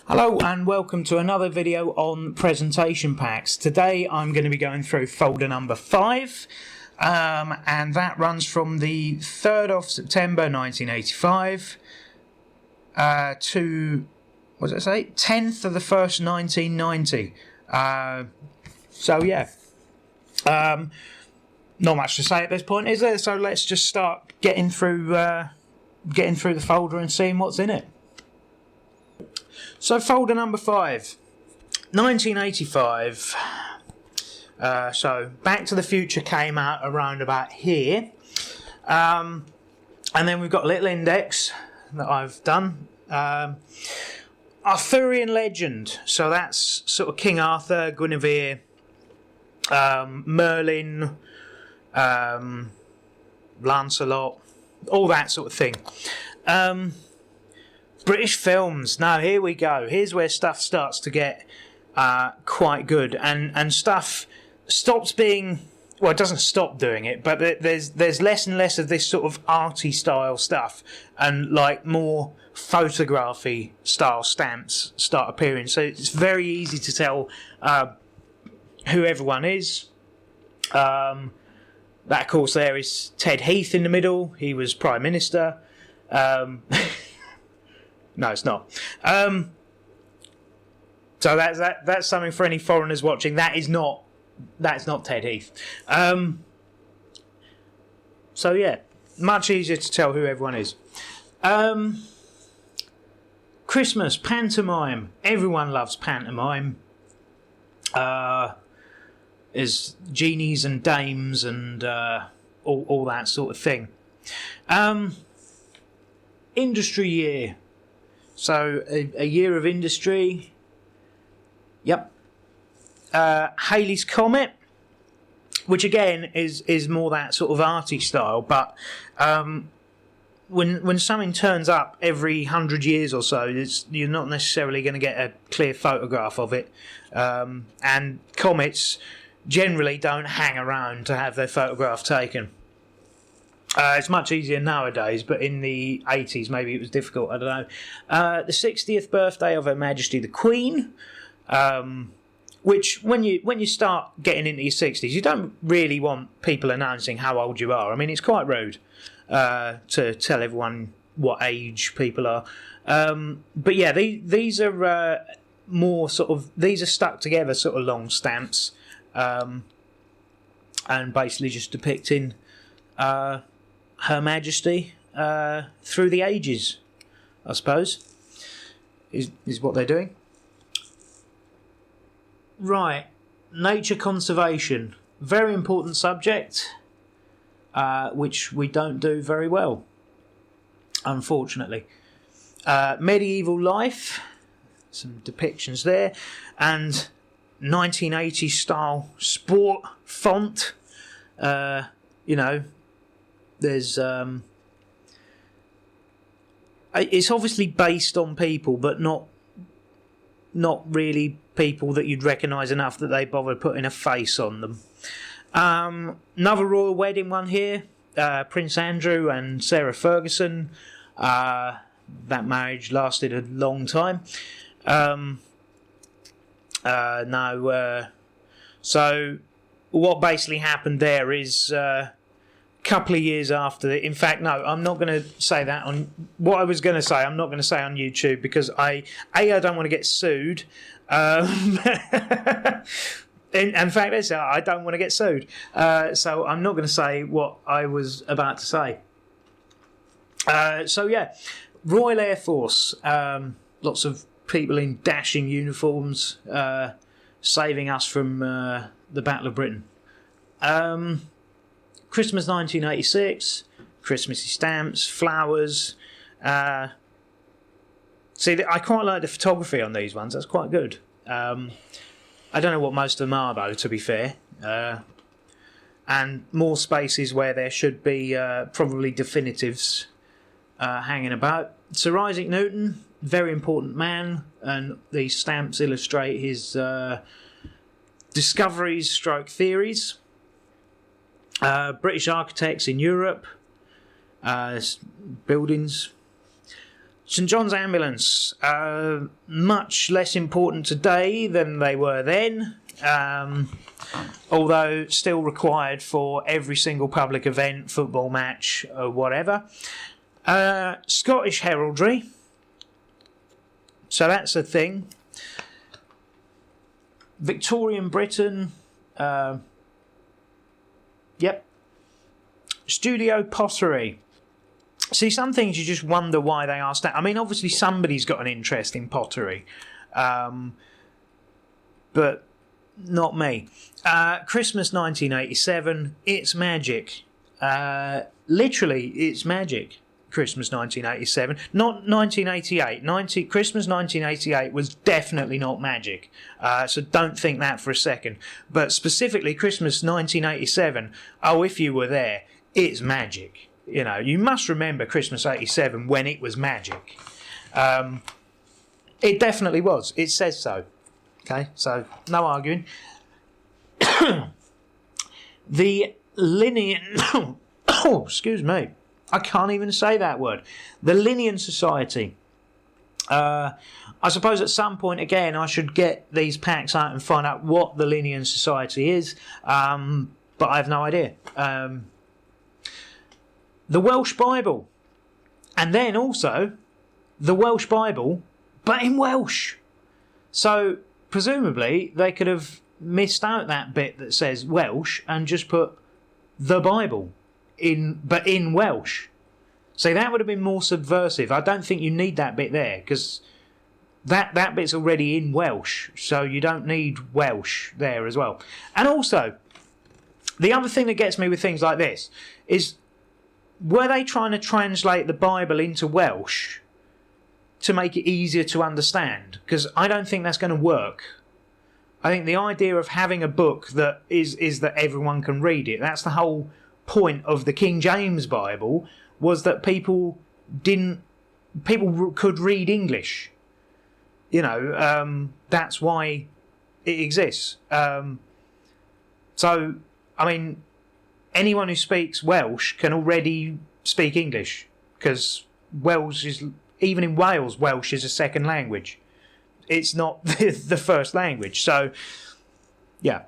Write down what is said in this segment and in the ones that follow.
Hello and welcome to another video on presentation packs. Today I'm going to be going through folder number 5 and that runs from the 3rd of September 1985 to, what does it say, 10th of the 1st 1990. So yeah, not much to say at this point, is there? So let's just start getting through the folder and seeing what's in it. So folder number 5, 1985. So Back to the Future came out around about here, and then we've got a little index that I've done. Arthurian legend. So that's sort of King Arthur, Guinevere, Merlin, Lancelot, all that sort of thing. British films. Now here we go. Here's where stuff starts to get quite good, and stuff stops being, well, it doesn't stop doing it, but there's less and less of this sort of arty style stuff, and like more photography style stamps start appearing. So it's very easy to tell who everyone is. That of course there is Ted Heath in the middle. He was Prime Minister. No, it's not. So that's something for any foreigners watching. That's not Ted Heath. So yeah, much easier to tell who everyone is. Christmas pantomime. Everyone loves pantomime. There's genies and dames and all that sort of thing. Industry year. So a year of industry. Yep. Halley's Comet, which again is more that sort of arty style, but when something turns up every 100 years or so, you're not necessarily going to get a clear photograph of it, and comets generally don't hang around to have their photograph taken. It's much easier nowadays, but in the 80s maybe it was difficult, I don't know. The 60th birthday of Her Majesty the Queen, which when you start getting into your 60s, you don't really want people announcing how old you are. I mean, it's quite rude to tell everyone what age people are. But yeah, these are more sort of, these are stuck together sort of long stamps, and basically just depicting Her Majesty through the ages, I suppose, is what they're doing. Right, nature conservation, very important subject, which we don't do very well, unfortunately. Medieval life, some depictions there, and 1980s style sport font. You know, there's it's obviously based on people, but not really people that you'd recognise enough that they bother putting a face on them. Another royal wedding one here, Prince Andrew and Sarah Ferguson. That marriage lasted a long time. So what basically happened there is couple of years after in fact, no, I'm not going to say that on what I was going to say. I'm not going to say on YouTube because I don't want to get sued. In fact, I don't want to get sued. So I'm not going to say what I was about to say. So yeah, Royal Air Force. Lots of people in dashing uniforms, saving us from the Battle of Britain. Christmas 1986, Christmassy stamps, flowers. See, I quite like the photography on these ones. That's quite good. I don't know what most of them are, though, to be fair. And more spaces where there should be probably definitives hanging about. Sir Isaac Newton, very important man, and these stamps illustrate his discoveries stroke theories. British architects in Europe, buildings. St John's Ambulance, much less important today than they were then, although still required for every single public event, football match, or whatever. Scottish heraldry, so that's a thing. Victorian Britain, yep. Studio pottery. See, some things you just wonder why they are. I mean, obviously somebody's got an interest in pottery, but not me. Christmas 1987, it's magic. Literally, it's magic. Christmas 1987, not 1988. Christmas 1988 was definitely not magic, so don't think that for a second. But specifically, Christmas 1987, oh, if you were there, it's magic. You know, you must remember Christmas 87 when it was magic. It definitely was. It says so. Okay, so no arguing. The Linnean... oh, excuse me. I can't even say that word. The Linnean Society. I suppose at some point, again, I should get these packs out and find out what the Linnean Society is, but I have no idea. The Welsh Bible, and then also the Welsh Bible, but in Welsh. So presumably they could have missed out that bit that says Welsh and just put the Bible but in Welsh. So that would have been more subversive. I don't think you need that bit there, because that bit's already in Welsh, so you don't need Welsh there as well. And also, the other thing that gets me with things like this is, were they trying to translate the Bible into Welsh to make it easier to understand? Because I don't think that's going to work. I think the idea of having a book that is that everyone can read it, that's the whole point of the King James Bible, was that people could read English. You know, that's why it exists. So, I mean, anyone who speaks Welsh can already speak English, because Welsh is, even in Wales, Welsh is a second language. It's not the first language. So, yeah.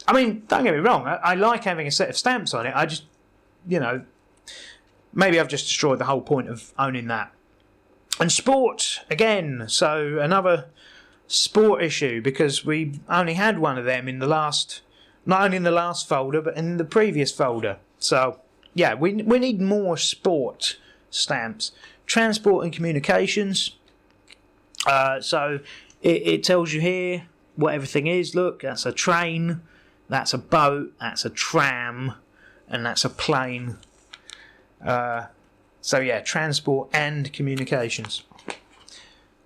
I mean, don't get me wrong, I like having a set of stamps on it. I just, you know, maybe I've just destroyed the whole point of owning that. And sport, again, so another sport issue, because we only had one of them in the last... Not only in the last folder, but in the previous folder. So, yeah, we need more sport stamps. Transport and communications. So, it tells you here what everything is. Look, that's a train, that's a boat, that's a tram, and that's a plane. So, yeah, transport and communications.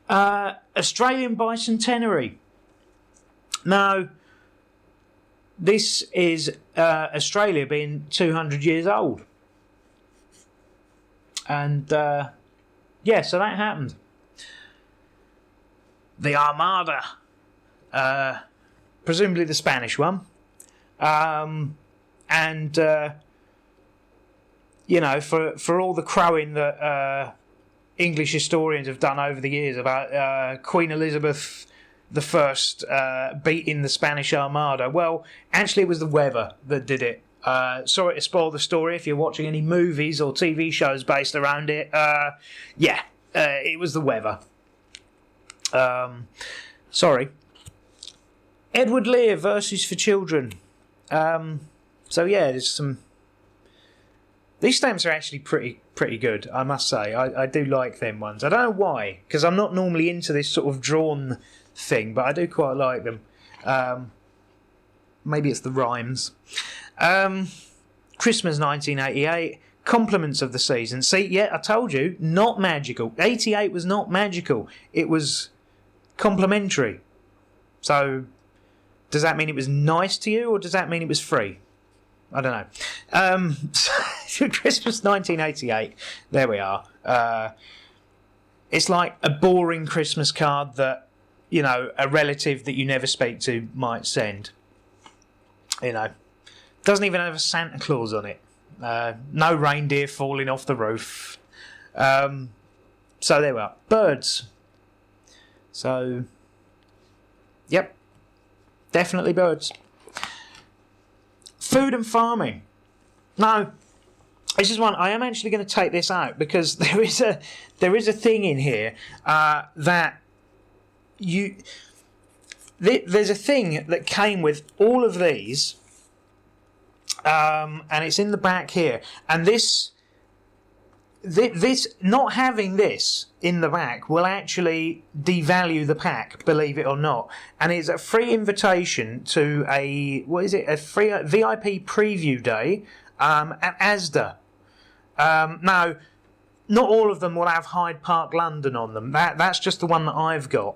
Australian Bicentenary. Now... This is Australia being 200 years old. And, yeah, so that happened. The Armada. Presumably the Spanish one. And, you know, for all the crowing that English historians have done over the years about Queen Elizabeth... the first beating the Spanish Armada. Well, actually it was the weather that did it. Sorry to spoil the story if you're watching any movies or TV shows based around it. Yeah, it was the weather. Sorry. Edward Lear, Verses for Children. So yeah, there's some... These stamps are actually pretty good, I must say. I do like them ones. I don't know why, because I'm not normally into this sort of drawn... thing, but I do quite like them. Maybe it's the rhymes. Christmas 1988, compliments of the season. See, yeah, I told you, not magical. 88 was not magical. It was complimentary. So, does that mean it was nice to you, or does that mean it was free? I don't know. So Christmas 1988, there we are. It's like a boring Christmas card that, you know, a relative that you never speak to might send. You know, doesn't even have a Santa Claus on it. No reindeer falling off the roof. So So there we are. Birds. So, yep. Definitely birds. Food and farming. Now, this is one I am actually going to take this out because there is a thing in here that there's a thing that came with all of these, and it's in the back here. And this not having this in the back will actually devalue the pack, believe it or not. And it's a free invitation to a free VIP preview day at Asda. Now, not all of them will have Hyde Park London on them. That's just the one that I've got.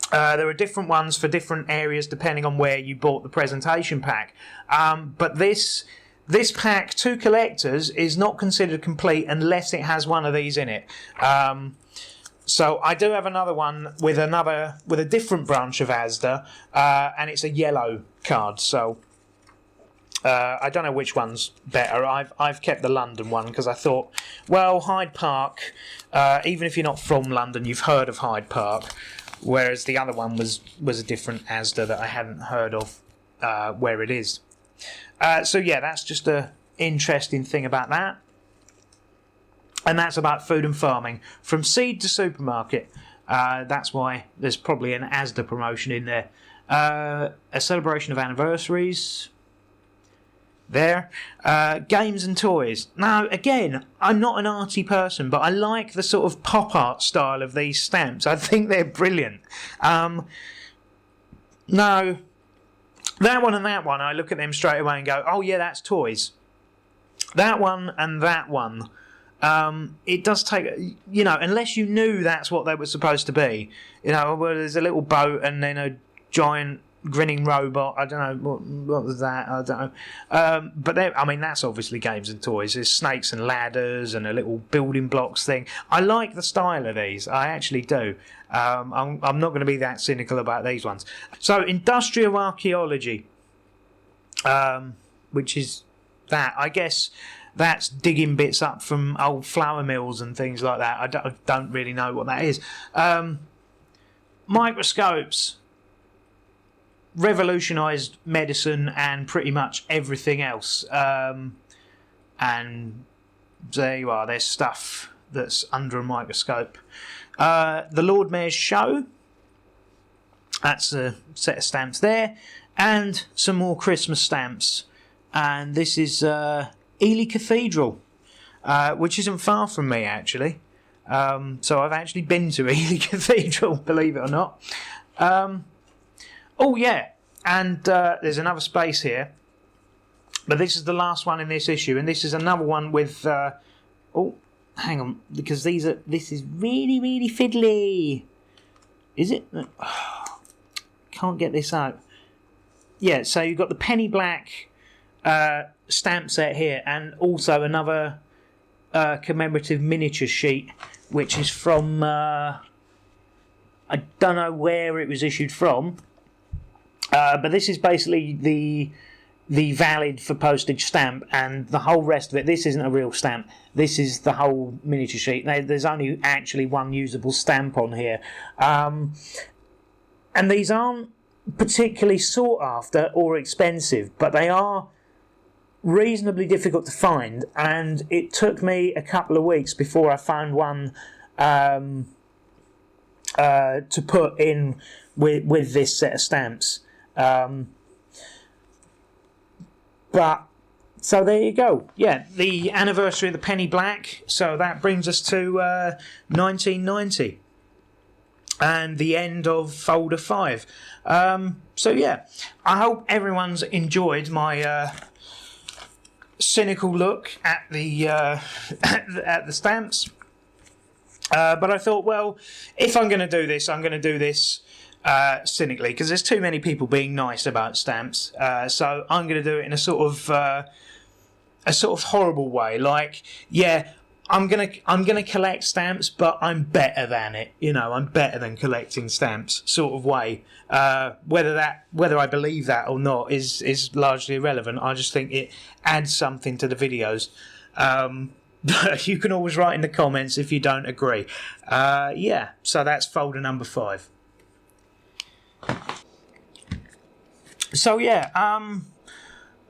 There are different ones for different areas depending on where you bought the presentation pack. But this pack to collectors is not considered complete unless it has one of these in it. So I do have another one with a different branch of Asda, and it's a yellow card. So I don't know which one's better. I've kept the London one because I thought, well, Hyde Park. Even if you're not from London, you've heard of Hyde Park. Whereas the other one was a different Asda that I hadn't heard of where it is. So yeah, that's just a interesting thing about that. And that's about food and farming. From seed to supermarket. That's why there's probably an Asda promotion in there. A celebration of anniversaries. There. Games and toys. Now, again, I'm not an arty person, but I like the sort of pop art style of these stamps. I think they're brilliant. Now, that one and that one, I look at them straight away and go, oh yeah, that's toys. That one and that one, it does take, unless you knew that's what they were supposed to be. Well, there's a little boat and then a giant grinning robot. I don't know what was that. I don't know. But that's obviously games and toys. There's snakes and ladders and a little building blocks thing. I like the style of these. I actually do. I'm not going to be that cynical about these ones. So industrial archaeology, which is that. I guess that's digging bits up from old flour mills and things like that. I don't really know what that is. Microscopes. Revolutionised medicine and pretty much everything else. And there you are. There's stuff that's under a microscope. The Lord Mayor's Show. That's a set of stamps there. And some more Christmas stamps. And this is Ely Cathedral, which isn't far from me, actually. So I've actually been to Ely Cathedral, believe it or not. Oh yeah, and there's another space here, but this is the last one in this issue, and this is another one with. Oh, hang on, because this is really really fiddly. Is it? Can't get this out. Yeah, so you've got the penny black stamp set here, and also another commemorative miniature sheet, which is from. I don't know where it was issued from. But this is basically the valid for postage stamp, and the whole rest of it. This isn't a real stamp. This is the whole miniature sheet. There's only actually one usable stamp on here, and these aren't particularly sought after or expensive, but they are reasonably difficult to find. And it took me a couple of weeks before I found one to put in with this set of stamps. But so there you go. Yeah, the anniversary of the penny black. So that brings us to 1990 and the end of Folder 5. So yeah, I hope everyone's enjoyed my cynical look at the at the stamps. But I thought, well, if I'm going to do this, I'm going to do this cynically, because there's too many people being nice about stamps. So I'm going to do it in a sort of horrible way. Like, yeah, I'm gonna collect stamps, but I'm better than it. I'm better than collecting stamps, sort of way. Whether I believe that or not is largely irrelevant. I just think it adds something to the videos. But you can always write in the comments if you don't agree. Yeah, so that's folder number 5. So yeah,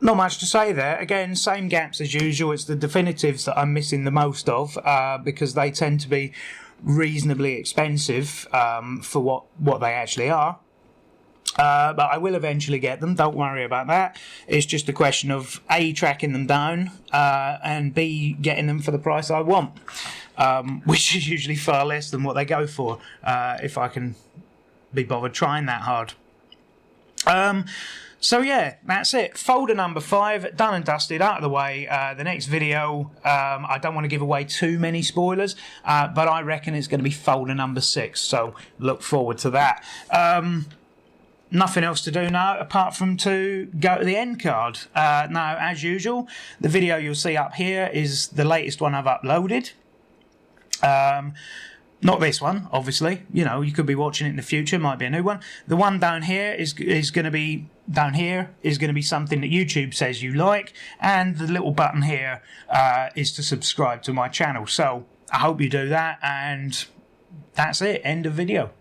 not much to say there. Again, same gaps as usual. It's the definitives that I'm missing the most of, because they tend to be reasonably expensive for what they actually are. But I will eventually get them, don't worry about that. It's just a question of A, tracking them down, and B, getting them for the price I want, which is usually far less than what they go for, if I can be bothered trying that hard. So yeah, that's it. Folder number 5, done and dusted, out of the way. The next video, I don't want to give away too many spoilers, but I reckon it's going to be folder number 6, so look forward to that. Nothing else to do now apart from to go to the end card. Now, as usual, the video you'll see up here is the latest one I've uploaded. Not this one, obviously. You know, you could be watching it in the future. Might be a new one. The one down here is going to be something that YouTube says you like, and the little button here is to subscribe to my channel. So I hope you do that, and that's it. End of video.